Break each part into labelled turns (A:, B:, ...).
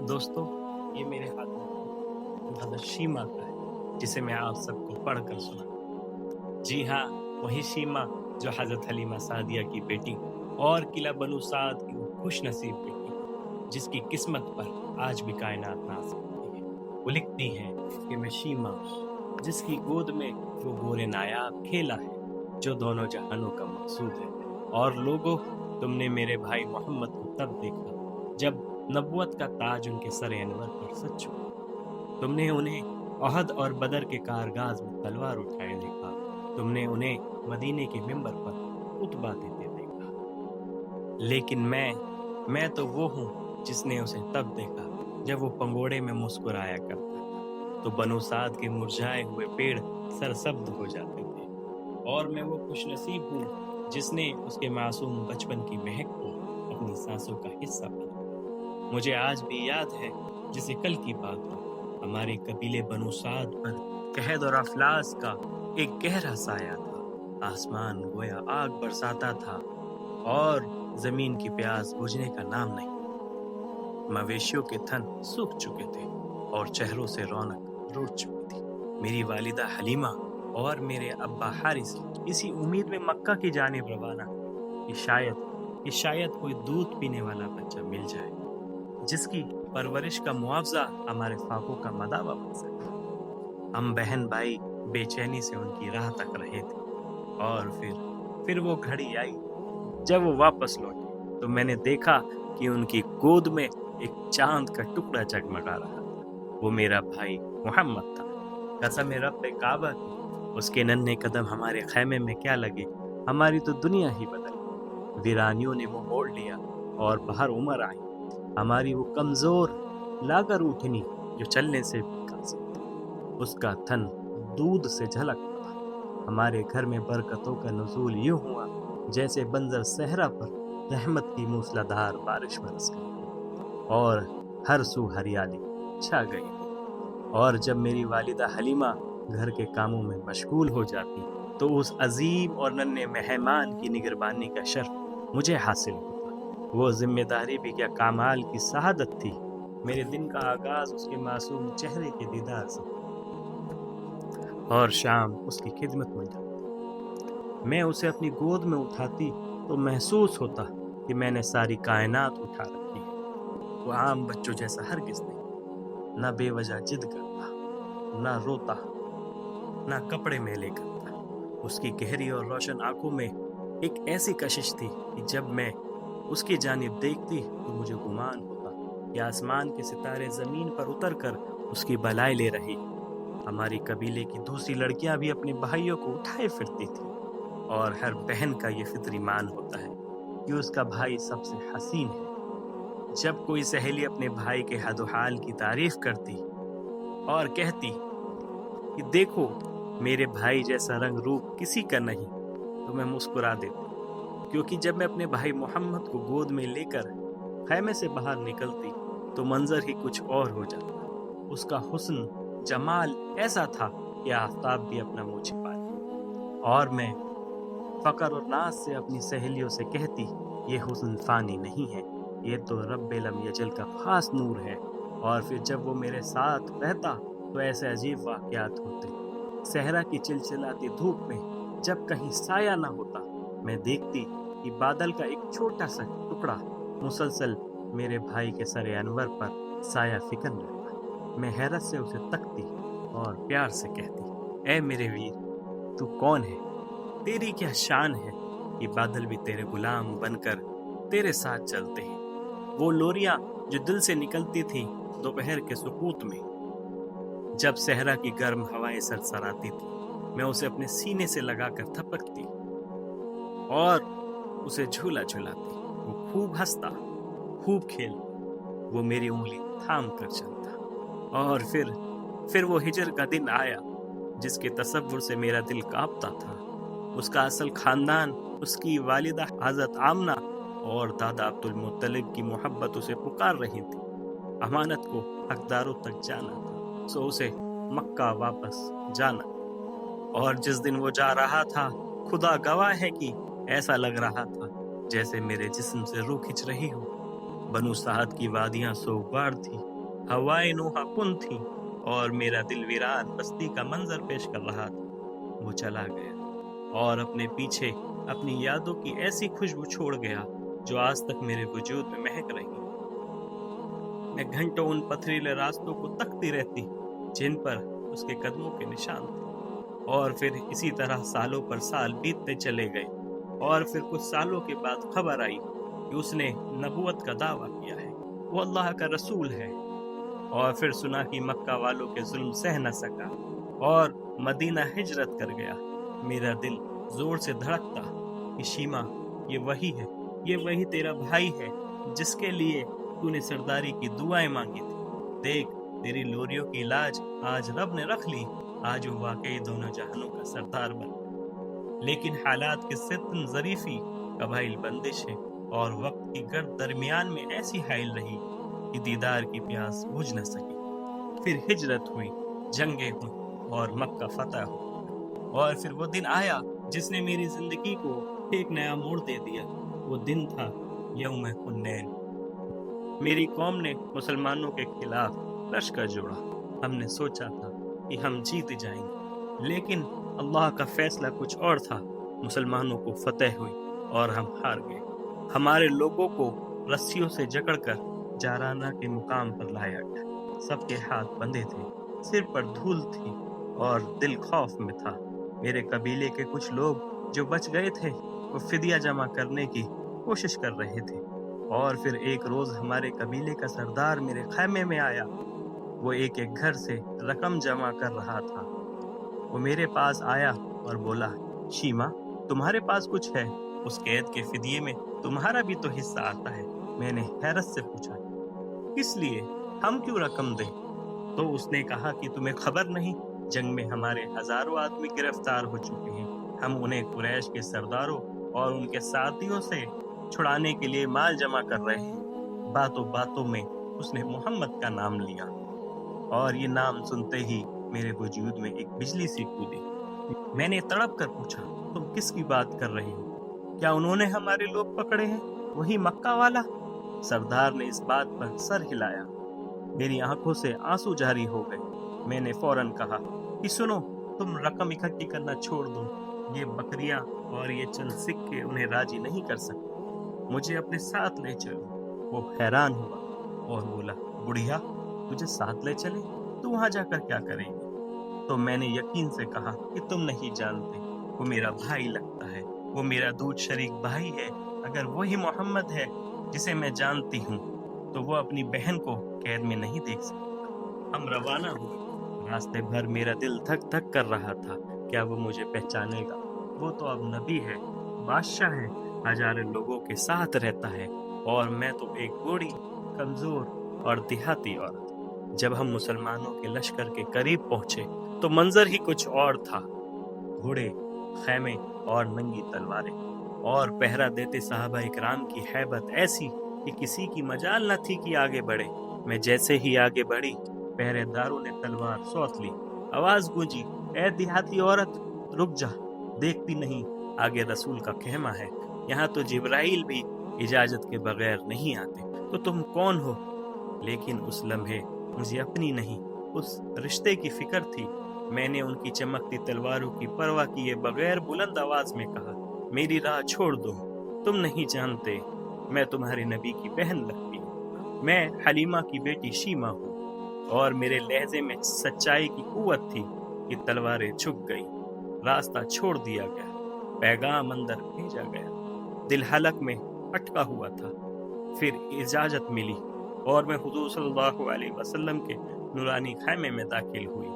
A: दोस्तों, ये मेरे हाथ में हज़रत शीमा का है, जिसे मैं आप सबको पढ़कर सुना। जी हाँ, वही शीमा जो हज़रत हलीमा सादिया की बेटी और किला बनु साद की वो खुश नसीब बेटी, जिसकी किस्मत पर आज भी कायनात नाज़ करती है। वो लिखती हैं कि मैं शीमा हूँ, जिसकी गोद में वो गोरे नायाब खेला है, जो दोनों जहानों का मकसूद है। और लोगों, तुमने मेरे भाई मोहम्मद को तब देखा जब नबुवत का ताज उनके सर अनवर पर सच चुका। तुमने उन्हें अहद और बदर के कारगाज में तलवार उठाए देखा। तुमने उन्हें मदीने के मिंबर पर खुतबा देते देखा। लेकिन मैं तो वो हूँ जिसने उसे तब देखा जब वो पंगोड़े में मुस्कुराया करता था, तो बनु साद के मुरझाए हुए पेड़ सरसब्ज हो जाते थे। और मैं वो खुशनसीब हूँ जिसने उसके मासूम बचपन की महक को अपनी सांसों का हिस्सा बना। मुझे आज भी याद है जिसे कल की बात हो, हमारे कबीले बनु साद पर कहद और अफलास का एक गहरा साया था। आसमान गोया आग बरसाता था और जमीन की प्यास बुझने का नाम नहीं। मवेशियों के थन सूख चुके थे और चेहरों से रौनक रूठ चुकी थी। मेरी वालिदा हलीमा और मेरे अब्बा हारिस इसी उम्मीद में मक्का की जानिब रवाना हुए कि शायद कोई दूध पीने वाला बच्चा मिल जाए जिसकी परवरिश का मुआवजा हमारे फाकों का मदावा बन सके। हम बहन भाई बेचैनी से उनकी राह तक रहे थे और फिर वो घड़ी आई जब वो वापस लौटे, तो मैंने देखा कि उनकी गोद में एक चांद का टुकड़ा जगमगा रहा था। वो मेरा भाई मोहम्मद था। कसम रब्बे काबा की, उसके नन्हे कदम हमारे खैमे में क्या लगे, हमारी तो दुनिया ही बदल गई। वीरानियों ने मुंह मोड़ लिया और बाहर उमर आई, हमारी वो कमजोर लागर उठनी जो चलने से भी कासिर थी। उसका थन दूध से झलक पड़ा। हमारे घर में बरकतों का नुज़ूल यूं हुआ जैसे बंजर सहरा पर रहमत की मूसलाधार बारिश बरस गई और हर सू हरियाली छा गई। और जब मेरी वालिदा हलीमा घर के कामों में मशगूल हो जाती, तो उस अजीम और नन्हे मेहमान की निगरानी का शर्फ मुझे हासिल होता। वो जिम्मेदारी भी क्या कामाल की शहादत थी। मेरे दिन का आगाज उसके मासूम चेहरे के दीदार से और शाम उसकी खिदमत में जाती। मैं उसे अपनी गोद में उठाती तो महसूस होता कि मैंने सारी कायनात उठा रखी है। वो आम बच्चों जैसा हरगिज नहीं, ना बेवजह जिद करता, ना रोता, ना कपड़े मेले करता। उसकी गहरी और रोशन आंखों में एक ऐसी कशिश थी कि जब मैं उसकी जानिब देखती तो मुझे गुमान होता कि आसमान के सितारे जमीन पर उतरकर उसकी भलाई ले रही। हमारी कबीले की दूसरी लड़कियां भी अपने भाइयों को उठाए फिरती थी और हर बहन का ये फितरी मान होता है कि उसका भाई सबसे हसीन है। जब कोई सहेली अपने भाई के हदोहाल की तारीफ करती और कहती कि देखो मेरे भाई जैसा रंग रूप किसी का नहीं, तो मैं मुस्कुरा देती, क्योंकि जब मैं अपने भाई मोहम्मद को गोद में लेकर खैमे से बाहर निकलती तो मंजर ही कुछ और हो जाता। उसका हुस्न जमाल ऐसा था कि आफताब भी अपना मुंह छिपा ले। और मैं फकर और नाज से अपनी सहेलियों से कहती, ये हुस्न फानी नहीं है, ये तो रब्बे लम यजल का खास नूर है। और फिर जब वो मेरे साथ रहता तो ऐसे अजीब वाक़यात होते। सहरा की चिलचिलाती धूप में जब कहीं साया ना होता, मैं देखती कि बादल का एक छोटा सा टुकड़ा मुसलसल मेरे भाई के सर अनवर पर साया फिकन रहता। मैं हैरत से उसे तकती और प्यार से कहती, ऐ मेरे वीर, तू कौन है, तेरी क्या शान है कि बादल भी तेरे गुलाम बनकर तेरे साथ चलते हैं। वो लोरियां जो दिल से निकलती थी दोपहर के सुकूत में, जब सहरा की गर्म हवाएं सरसराती थी, मैं उसे अपने सीने से लगाकर थपकती और उसे झूला झुलाती। वो खूब हंसता, खूब खेलता, वो मेरी उंगली थाम कर चलता। और फिर वो हिजर का दिन आया जिसके तसव्वुर से मेरा दिल कांपता था। उसका असल खानदान, उसकी वालिदा हज़रत आमना और दादा अब्दुल मुत्तलिब की मोहब्बत उसे पुकार रही थी। अमानत को हकदारों तक जाना था, सो उसे मक्का वापस जाना। और जिस दिन वो जा रहा था, खुदा गवाह है कि ऐसा लग रहा था जैसे मेरे जिस्म से रूह खिंच रही हो। बनु साद की वादियां सोगवार थी हवाएं नोहा कुन थी और मेरा दिल वीरान बस्ती का मंजर पेश कर रहा था। वो चला गया और अपने पीछे अपनी यादों की ऐसी खुशबू छोड़ गया जो आज तक मेरे वजूद में महक रही। मैं घंटों उन पथरीले रास्तों को तकती रहती जिन पर उसके कदमों के निशान थे, और फिर इसी तरह सालों पर साल बीतते चले गए। और फिर कुछ सालों के बाद खबर आई कि उसने नबूवत का दावा किया है, वो अल्लाह का रसूल है। और फिर सुना कि मक्का वालों के जुल्म सह न सका और मदीना हिजरत कर गया। मेरा दिल जोर से धड़कता कि शीमा, ये वही है, ये वही तेरा भाई है जिसके लिए तूने सरदारी की दुआएं मांगी थी। देख, तेरी लोरियों की लाज आज रब ने रख ली, आज वो वाकई दोनों जहानों का सरदार बन। लेकिन हालात की सितन ज़रीफी, कबाइल बंदिशें और वक्त की गर्द दरमियान में ऐसी हाइल रही कि दीदार की प्यास बुझ न सकी। फिर हिजरत हुई, जंगें हुई और मक्का फतह हुआ। और फिर वो दिन आया जिसने मेरी जिंदगी को एक नया मोड़ दे दिया। वो दिन था यौम हुनैन। मेरी कौम ने मुसलमानों के खिलाफ लश्कर जोड़ा। हमने सोचा था कि हम जीत जाएंगे, लेकिन अल्लाह का फैसला कुछ और था। मुसलमानों को फतह हुई और हम हार गए। हमारे लोगों को रस्सियों से जकड़कर जाराना के मुकाम पर लाया गया। सबके हाथ बंधे थे, सिर पर धूल थी और दिल खौफ में था। मेरे कबीले के कुछ लोग जो बच गए थे वो फिदिया जमा करने की कोशिश कर रहे थे। और फिर एक रोज हमारे कबीले का सरदार मेरे खैमे में आया। वो एक एक घर से रकम जमा कर रहा था। वो मेरे पास आया और बोला, शीमा, तुम्हारे पास कुछ है? उस कैद के फिदिये में तुम्हारा भी तो हिस्सा आता है। मैंने हैरत से पूछा, किस लिए? हम क्यों रकम दें? तो उसने कहा कि तुम्हें खबर नहीं, जंग में हमारे हजारों आदमी गिरफ्तार हो चुके हैं। हम उन्हें कुरैश के सरदारों और उनके साथियों से छुड़ाने के लिए माल जमा कर रहे हैं। बातों बातों में उसने मोहम्मद का नाम लिया और ये नाम सुनते ही मेरे वजूद में एक बिजली सी कूदी। मैंने तड़प कर पूछा, तुम किसकी बात कर रही हो? क्या उन्होंने हमारे लोग पकड़े हैं, वही मक्का वाला? सरदार ने इस बात पर सर हिलाया। मेरी आंखों से आंसू जारी हो गए। मैंने फौरन कहा कि सुनो, तुम रकम इकट्ठी करना छोड़ दो। ये बकरियां और ये चंद सिक्के उन्हें राजी नहीं कर सकते। मुझे अपने साथ ले चलो। वो हैरान हुआ और बोला, बुढ़िया, तुझे साथ ले चले? तू वहां जाकर क्या करेगी? तो मैंने यकीन से कहा कि तुम नहीं जानते, वो मेरा भाई लगता है, वो मेरा दूध शरीक भाई है। अगर वही मोहम्मद है जिसे मैं जानती हूँ तो वो अपनी बहन को कैद में नहीं देख सकता। हम रवाना हुए। रास्ते भर मेरा दिल धक धक कर रहा था, क्या वो मुझे पहचानेगा? वो तो अब नबी है, बादशाह है, हजारों लोगों के साथ रहता है, और मैं तो एक बूढ़ी, कमजोर और देहाती औरत। जब हम मुसलमानों के लश्कर के करीब पहुंचे तो मंजर ही कुछ और था। घोड़े, खैमे और नंगी तलवारें और पहरा देते साहबा इकराम की हैबत ऐसी कि किसी की मजाल न थी कि आगे बढ़े। मैं जैसे ही आगे बढ़ी, पहरेदारों ने तलवार सौंत ली। आवाज गूंजी, ए देहाती औरत, रुक जा, देखती नहीं आगे रसूल का खेमा है। यहाँ तो जिब्राइल भी इजाजत के बगैर नहीं आते। तो तुम कौन हो? लेकिन उस लम्हे मुझे अपनी नहीं, उस रिश्ते की फिक्र थी। मैंने उनकी चमकती तलवारों की परवाह किए बगैर बुलंद आवाज में कहा, मेरी राह छोड़ दो। तुम नहीं जानते, मैं तुम्हारे नबी की बहन लगती हूँ। मैं हलीमा की बेटी शीमा हूँ। और मेरे लहजे में सच्चाई की कुव्वत थी कि तलवारें झुक गई, रास्ता छोड़ दिया गया, पैगाम अंदर भेजा गया। दिल हलक में अटका हुआ था। फिर इजाजत मिली और मैं हुजूर सल्लल्लाहु अलैहि वसल्लम के नूरानी खैमे में दाखिल हुई।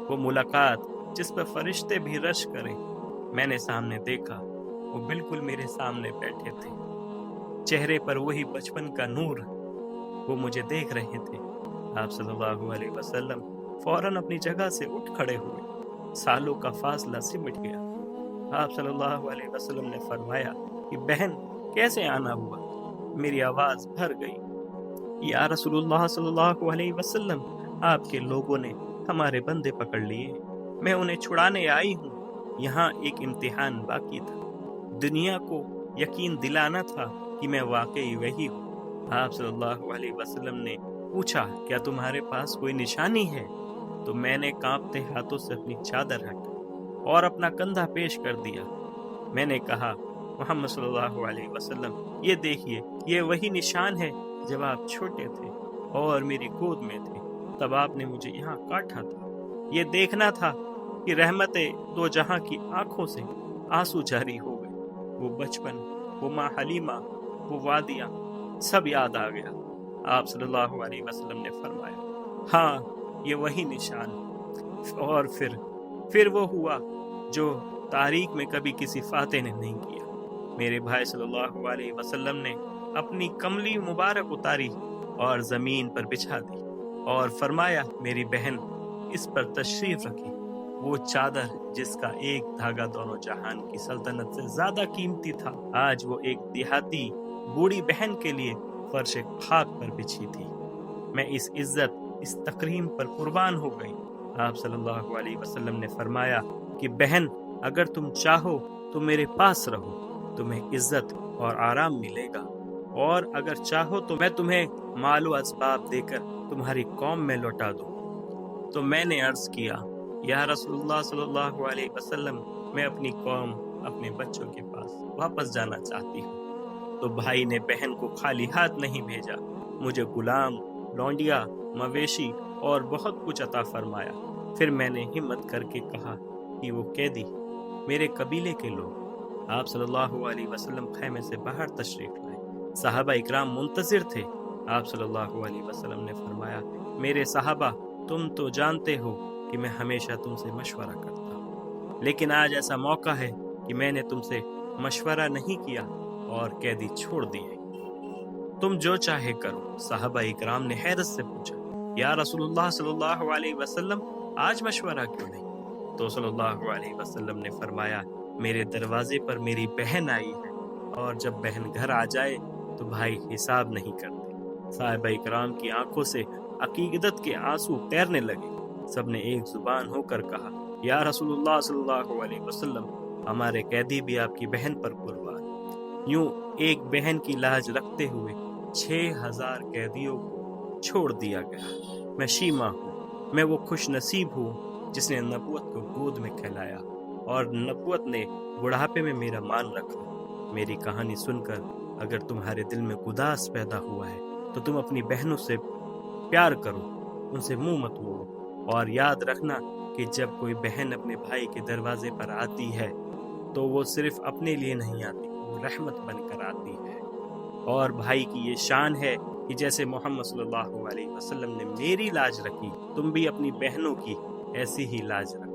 A: वो मुलाकात जिस पर फरिश्ते भी रश करें, मैंने सामने देखा। वो बिल्कुल मेरे सामने बैठे थे, चेहरे पर वही बचपन का नूर। वो मुझे देख रहे थे। आप सल्लल्लाहु अलैहि वसल्लम फौरन अपनी जगह से उठ खड़े हुए। सालों का फासला सिमट गया। आप सल्लल्लाहु अलैहि वसल्लम ने फरमाया कि बहन, कैसे आना हुआ? मेरी आवाज भर गई, या रसूलुल्लाह सल्लल्लाहु अलैहि वसल्लम, आपके लोगों ने हमारे बंदे पकड़ लिए, मैं उन्हें छुड़ाने आई हूँ। यहाँ एक इम्तिहान बाकी था। दुनिया को यकीन दिलाना था कि मैं वाकई वही हूँ। آپ صلی اللہ علیہ وسلم نے پوچھا کیا تمہارے پاس کوئی نشانی ہے؟ تو میں نے کانپتے ہاتھوں سے اپنی چادر ہٹائی اور اپنا کندھا پیش کر دیا۔ میں نے کہا محمد صلی اللہ علیہ وسلم یہ دیکھیے، یہ وہی نشان ہے جب آپ چھوٹے تھے اور میری گود میں تھے، تب آپ نے مجھے یہاں کاٹا تھا۔ یہ دیکھنا تھا کہ رحمت دو جہاں کی آنکھوں سے آنسو جاری ہو گئے۔ وہ بچپن، وہ ماں حلیمہ، وہ وادیاں، سب یاد آ گیا۔ آپ صلی اللہ علیہ وسلم نے فرمایا ہاں یہ وہی نشان ہے۔ اور پھر وہ ہوا جو تاریخ میں کبھی کسی فاتح نے نہیں کیا۔ میرے بھائی صلی اللہ علیہ وسلم نے اپنی کملی مبارک اتاری اور زمین پر بچھا دی اور فرمایا میری بہن اس پر تشریف رکھیں۔ وہ چادر جس کا ایک دھاگا دونوں جہان کی سلطنت سے زیادہ قیمتی تھا، آج وہ ایک دیہاتی بوڑھی بہن کے لیے فرش خاک پر بچھی تھی۔ میں اس عزت، اس تکریم پر قربان ہو گئی۔ آپ صلی اللہ علیہ وسلم نے فرمایا کہ بہن اگر تم چاہو تو میرے پاس رہو، تمہیں عزت اور آرام ملے گا، اور اگر چاہو تو میں تمہیں مال و اسباب دے کر تمہاری قوم میں لوٹا دوں۔ تو میں نے عرض کیا یا رسول اللہ صلی اللہ علیہ وسلم میں اپنی قوم، اپنے بچوں کے پاس واپس جانا چاہتی ہوں۔ تو بھائی نے بہن کو خالی ہاتھ نہیں بھیجا، مجھے غلام، لونڈیا، مویشی اور بہت کچھ عطا فرمایا۔ پھر میں نے ہمت کر کے کہا کہ وہ قیدی میرے قبیلے کے لوگ۔ آپ صلی اللہ علیہ وسلم خیمے سے باہر تشریف لائے، صحابہ اکرام منتظر تھے۔ آپ صلی اللہ علیہ وسلم نے فرمایا میرے صحابہ تم تو جانتے ہو کہ میں ہمیشہ تم سے مشورہ کرتا ہوں، لیکن آج ایسا موقع ہے کہ میں نے تم سے مشورہ نہیں کیا اور قیدی چھوڑ دیے۔ تم جو چاہے کرو۔ صحابہ اکرام نے حیرت سے پوچھا یا رسول اللہ صلی اللہ علیہ وسلم آج مشورہ کیوں نہیں؟ تو صلی اللہ علیہ وسلم نے فرمایا میرے دروازے پر میری بہن آئی ہے، اور جب بہن گھر آ جائے تو بھائی حساب نہیں کرتے۔ صحابہ اکرام کی آنکھوں سے عقیدت کے آنسو تیرنے لگے۔ سب نے ایک زبان ہو کر کہا یا رسول اللہ صلی اللہ علیہ وسلم ہمارے قیدی بھی آپ کی بہن پر قربان۔ یوں ایک بہن کی لاج رکھتے ہوئے 6000 قیدیوں کو چھوڑ دیا گیا۔ میں شیما ہوں، میں وہ خوش نصیب ہوں جس نے نبوت کو گود میں کھلایا اور نبوت نے بڑھاپے میں میرا مان رکھا۔ میری کہانی سن کر اگر تمہارے دل میں گداس پیدا ہوا ہے تو تم اپنی بہنوں سے پیار کرو، ان سے منہ مت موڑو، اور یاد رکھنا کہ جب کوئی بہن اپنے بھائی کے دروازے پر آتی ہے تو وہ صرف اپنے لیے نہیں آتی، وہ رحمت بن کر آتی ہے۔ اور بھائی کی یہ شان ہے کہ جیسے محمد صلی اللہ علیہ وسلم نے میری لاج رکھی، تم بھی اپنی بہنوں کی ایسی ہی لاج رکھو۔